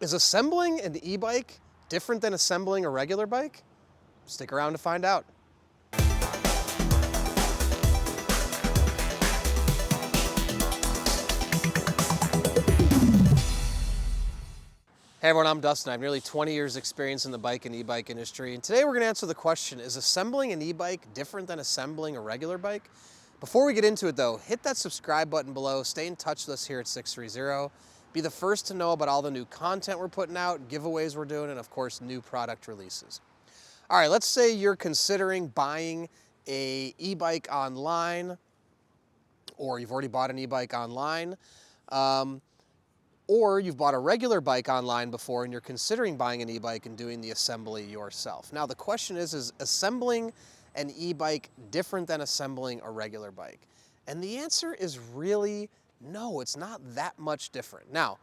Is assembling an e-bike different than assembling a regular bike? Stick around to find out. Hey everyone, I'm Dustin. I have nearly 20 years experience in the bike and e-bike industry, and today we're going to answer the question, is assembling an e-bike different than assembling a regular bike? Before we get into it though, hit that subscribe button below, stay in touch with us here at 630, be the first to know about all the new content we're putting out, giveaways we're doing, and of course new product releases. All right, let's say you're considering buying a e-bike online, or you've already bought an e-bike online, or you've bought a regular bike online before and you're considering buying an e-bike and doing the assembly yourself. Now the question is assembling an e-bike different than assembling a regular bike? And the answer is really no, it's not that much different. Now,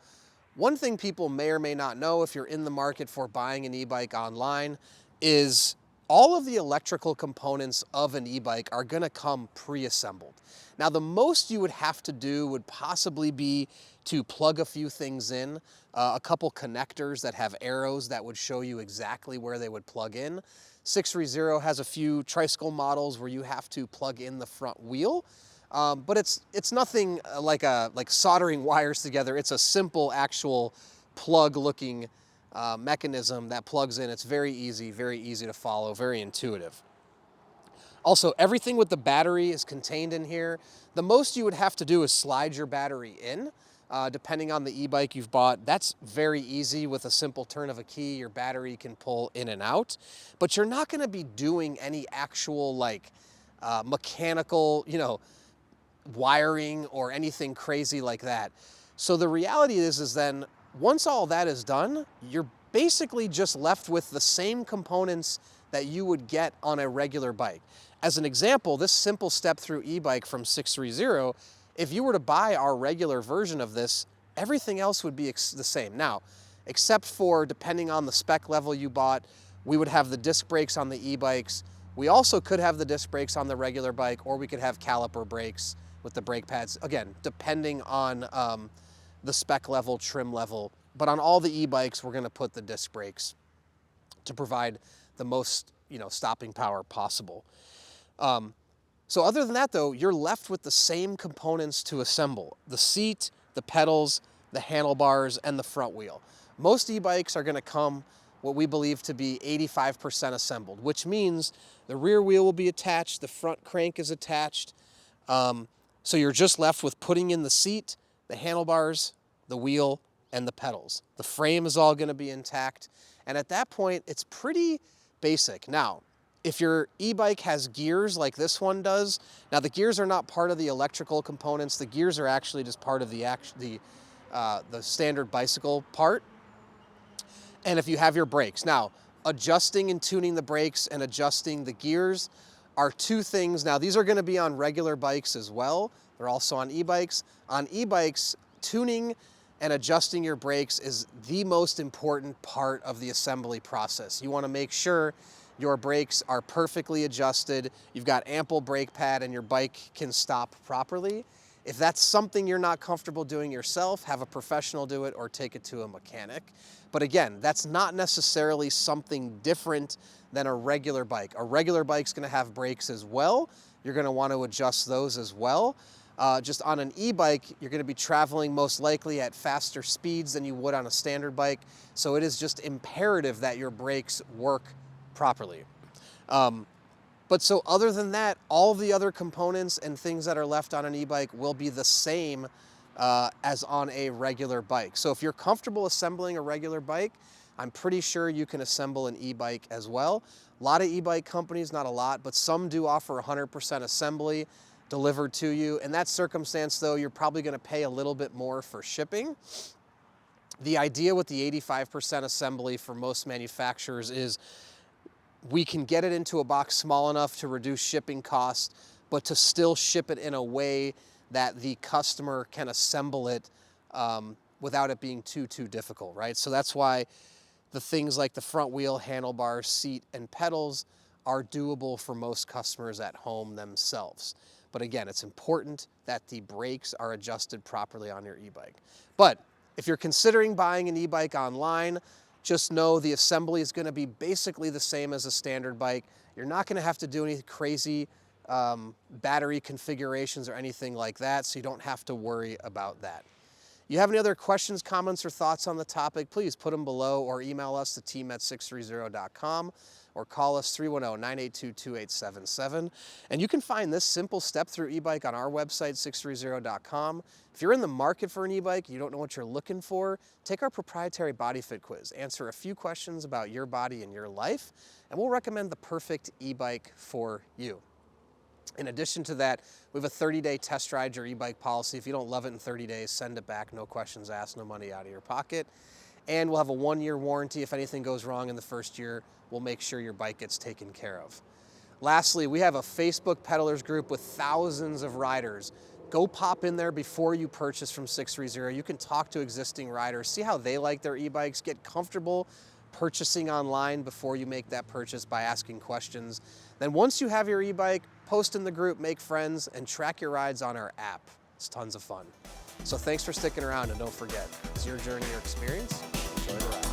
one thing people may or may not know if you're in the market for buying an e-bike online is all of the electrical components of an e-bike are gonna come pre-assembled. Now, the most you would have to do would possibly be to plug a few things in, a couple connectors that have arrows that would show you exactly where they would plug in. 630 has a few tricycle models where you have to plug in the front wheel, but it's nothing like soldering wires together. It's a simple actual plug-looking mechanism that plugs in. It's very easy to follow, very intuitive. Also, everything with the battery is contained in here. The most you would have to do is slide your battery in, depending on the e-bike you've bought. That's very easy. With a simple turn of a key, your battery can pull in and out. But you're not gonna be doing any actual mechanical, wiring or anything crazy like that. So the reality is then, once all that is done, you're basically just left with the same components that you would get on a regular bike. As an example, this simple step-through e-bike from 630, if you were to buy our regular version of this, everything else would be the same. Now, except for depending on the spec level you bought, we would have the disc brakes on the e-bikes. We also could have the disc brakes on the regular bike, or we could have caliper brakes with the brake pads, again, depending on the spec level, trim level. But on all the e-bikes, we're gonna put the disc brakes to provide the most stopping power possible. So other than that though, you're left with the same components to assemble: the seat, the pedals, the handlebars, and the front wheel. Most e-bikes are gonna come what we believe to be 85% assembled, which means the rear wheel will be attached, the front crank is attached. So you're just left with putting in the seat, the handlebars, the wheel, and the pedals. The frame is all gonna be intact. And at that point, it's pretty basic. Now, if your e-bike has gears like this one does, now the gears are not part of the electrical components. The gears are actually just part of the standard bicycle part. And if you have your brakes. Now, adjusting and tuning the brakes and adjusting the gears are two things. Now, these are gonna be on regular bikes as well. They're also on e-bikes. On e-bikes, tuning and adjusting your brakes is the most important part of the assembly process. You wanna make sure your brakes are perfectly adjusted, you've got ample brake pad, and your bike can stop properly. If that's something you're not comfortable doing yourself, have a professional do it or take it to a mechanic. But again, that's not necessarily something different than a regular bike. A regular bike's gonna have brakes as well. You're gonna want to adjust those as well. Just on an e-bike, you're gonna be traveling most likely at faster speeds than you would on a standard bike. So it is just imperative that your brakes work properly. But so other than that, all the other components and things that are left on an e-bike will be the same as on a regular bike. So if you're comfortable assembling a regular bike, I'm pretty sure you can assemble an e-bike as well. A lot of e-bike companies, not a lot, but some do offer 100% assembly delivered to you. In that circumstance though, you're probably gonna pay a little bit more for shipping. The idea with the 85% assembly for most manufacturers is we can get it into a box small enough to reduce shipping costs, but to still ship it in a way that the customer can assemble it without it being too difficult, right? So that's why the things like the front wheel, handlebars, seat, and pedals are doable for most customers at home themselves. But again, it's important that the brakes are adjusted properly on your e-bike. But If you're considering buying an e-bike online, just know the assembly is going to be basically the same as a standard bike. You're not going to have to do any crazy battery configurations or anything like that, so you don't have to worry about that. You have any other questions, comments, or thoughts on the topic, please put them below or email us at team@sixthreezero.com or call us 310-982-2877. And you can find this simple step-through e-bike on our website, sixthreezero.com. If you're in the market for an e-bike, you don't know what you're looking for, take our proprietary body fit quiz. Answer a few questions about your body and your life, and we'll recommend the perfect e-bike for you. In addition to that, we have a 30-day test ride your e-bike policy. If you don't love it in 30 days, send it back, no questions asked, no money out of your pocket. And we'll have a 1-year warranty. If anything goes wrong in the first year, we'll make sure your bike gets taken care of. Lastly, we have a Facebook peddlers group with thousands of riders. Go pop in there before you purchase from 630. You can talk to existing riders, see how they like their e-bikes, get comfortable purchasing online before you make that purchase by asking questions. Then once you have your e-bike, post in the group, make friends, and track your rides on our app. It's tons of fun. So thanks for sticking around, and don't forget, it's your journey, your experience. Enjoy the ride.